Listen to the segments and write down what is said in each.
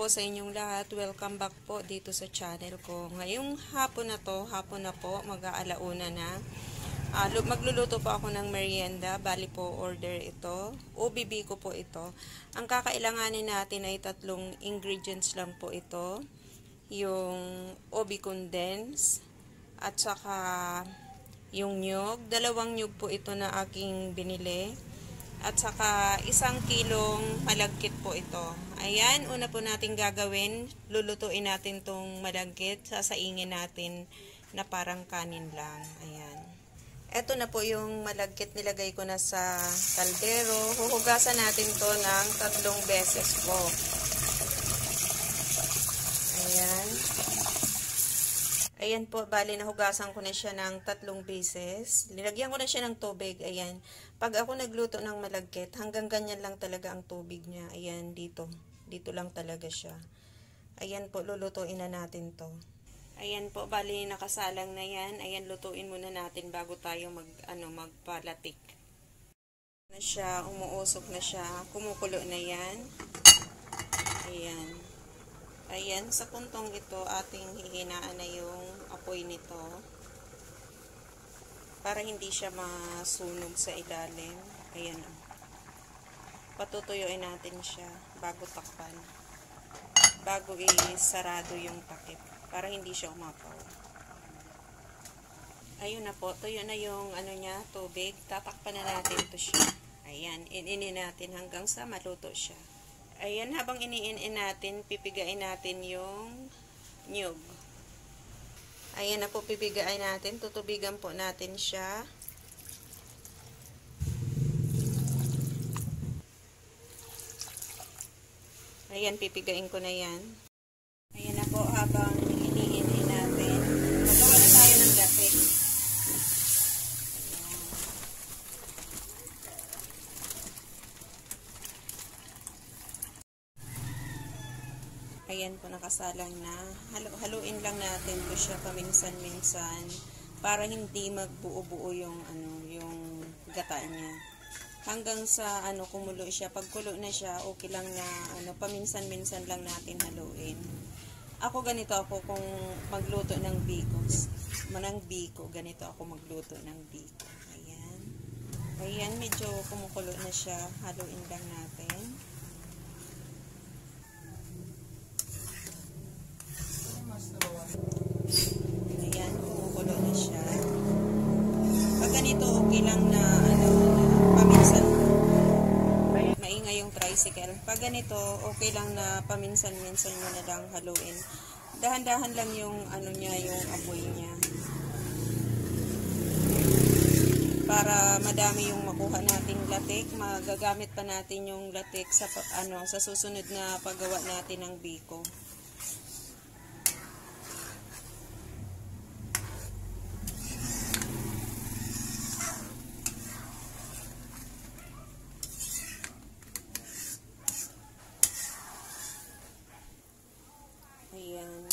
po sa inyong lahat. Welcome back po dito sa channel ko. Ngayong hapon na po, mag-aalauna na. Magluluto po ako ng merienda. Bali po order ito. OBB ko po ito. Ang kakailanganin natin ay 3 ingredients lang po ito. Yung OB condense at saka yung nyug. 2 nyug po ito na aking binili. At saka 1 kilong malagkit po ito. Ayan, una po natin gagawin, lulutuin natin tong malagkit, sasaingin natin na parang kanin lang. Ayan. Ito na po yung malagkit, nilagay ko na sa kaldero. Huhugasan natin to ng 3 beses po. Ayan. Ayan po, bali nahugasan ko na siya ng 3 beses. Linagyan ko na siya ng tubig. Ayan. Pag ako nagluto ng malagkit, hanggang ganyan lang talaga ang tubig niya. Ayan, dito. Dito lang talaga siya. Ayan po, lulutuin na natin to. Ayan po, bali nakasalang na yan. Ayan, lutuin muna natin bago tayo magpalatik. Na siya, umuusok na siya. Kumukulo na yan. Ayan. Ayan, sa puntong ito, ating hihinaan na yung apoy nito para hindi siya masunog sa ilalim. Ayan o. Patutuyuin natin siya bago takpan. Bago isarado yung takip para hindi siya umapaw. Ayun na po, tuyo na yung tubig. Tatakpan na natin ito siya. Ayan, ininin natin hanggang sa maluto siya. Ayan, habang iniin natin, pipigain natin yung nyug. Ayan na po, pipigain natin. Tutubigan po natin siya. Ayan, pipigain ko na yan. Ayan na po, habang iniin natin, magawa na tayo ng gatik. Ayan po, nakasalang na. Haluin lang natin po siya paminsan-minsan para hindi magbuo-buo yung gata niya. Hanggang sa kumulo siya. Pag kulo na siya, okay lang na paminsan-minsan lang natin haluin. Ako ganito ako kung magluto ng biko, ganito ako magluto ng biko. Ayan. Ayan, medyo kumukulo na siya. Haluin lang natin. Ayan, kumukulo na siya. Pag ganito, okay lang na paminsan. Maingay yung tricycle. Pag ganito, okay lang na paminsan-minsan nyo na lang haluin. Dahan-dahan lang yung yung apoy niya. Para madami yung makuha nating latik, magagamit pa natin yung latik sa susunod na paggawa natin ng biko. Ayan.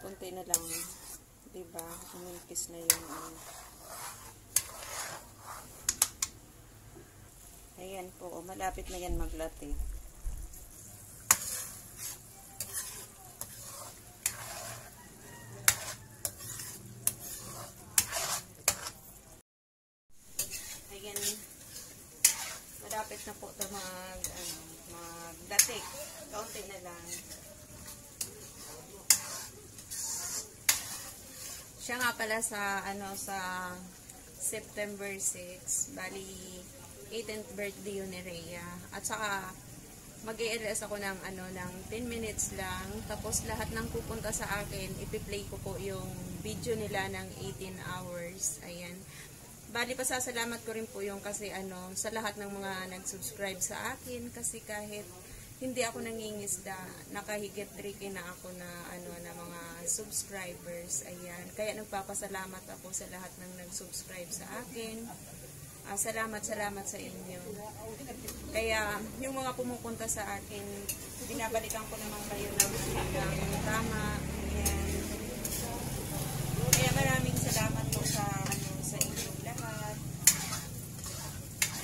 Kunti na lang. Diba? Umimpis na yung Ayan po. Malapit na yan maglatik. Ayan. Malapit na po ito maglatik. Kaunti na lang. Siya nga pala sa September 6, bali 18th birthday yun ni Rhea. At saka mag-i-LS ako ng 10 minutes lang. Tapos lahat ng pupunta sa akin, ipi-play ko po yung video nila ng 18 hours. Ayan. Bali pasasalamat ko rin po yung kasi sa lahat ng mga nag-subscribe sa akin kasi kahit hindi ako nangingisda, nakahigit 3K na ako na mga subscribers. Ayan. Kaya nagpapasalamat ako sa lahat ng nag-subscribe sa akin. Salamat sa inyo. Kaya yung mga pumupunta sa akin, binabalikan ko naman kayo ng tama. Ayan. Kaya maraming salamat po sa inyong lahat.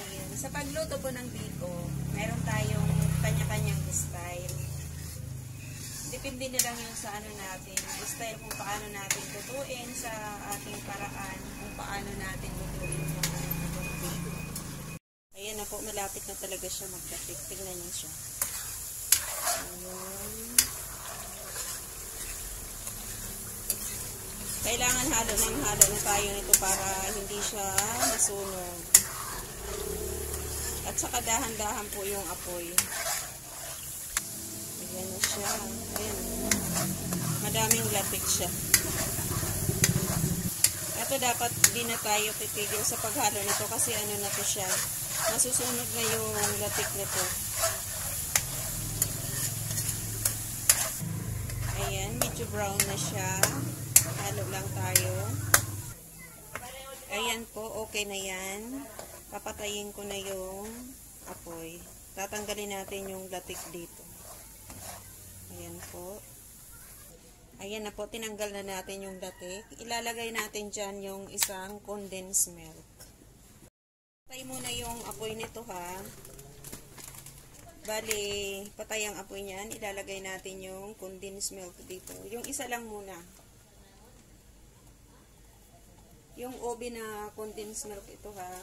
Ayan. Sa pagluto po ng biko, meron tayong kanya-kanyang style. depende na lang yun sa ano natin, style kung paano natin lutuin, sa ating paraan kung paano natin lutuin yung bacon. Ayan na po, malapit na talaga siya magkapit. Tingnan niyo siya. Ayan. Kailangan halo na tayo nito para hindi siya masunog. At saka dahan-dahan po yung apoy. Ayan na siya. Ayan. Madaming latik siya. Ito dapat di na tayo titigil sa paghalo nito kasi ano na to siya. Masusunog na yung latik nito. Ayan, medyo brown na siya. Halo lang tayo. Ayan po, okay na yan. Papatayin ko na yung apoy. Tatanggalin natin yung latik dito. Ayan po. Ayan na po, tinanggal na natin yung latik. Ilalagay natin dyan yung isang condensed milk. Patay muna yung apoy nito ha. Bali, patay ang apoy niyan. Ilalagay natin yung condensed milk dito. Yung isa lang muna. Yung obi na condensed milk ito ha.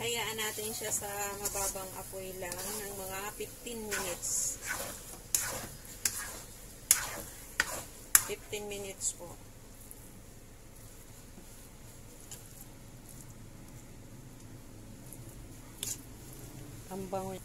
Hayaan natin siya sa mababang apoy lang ng mga 15 minutes. 15 minutes po. Ang bango.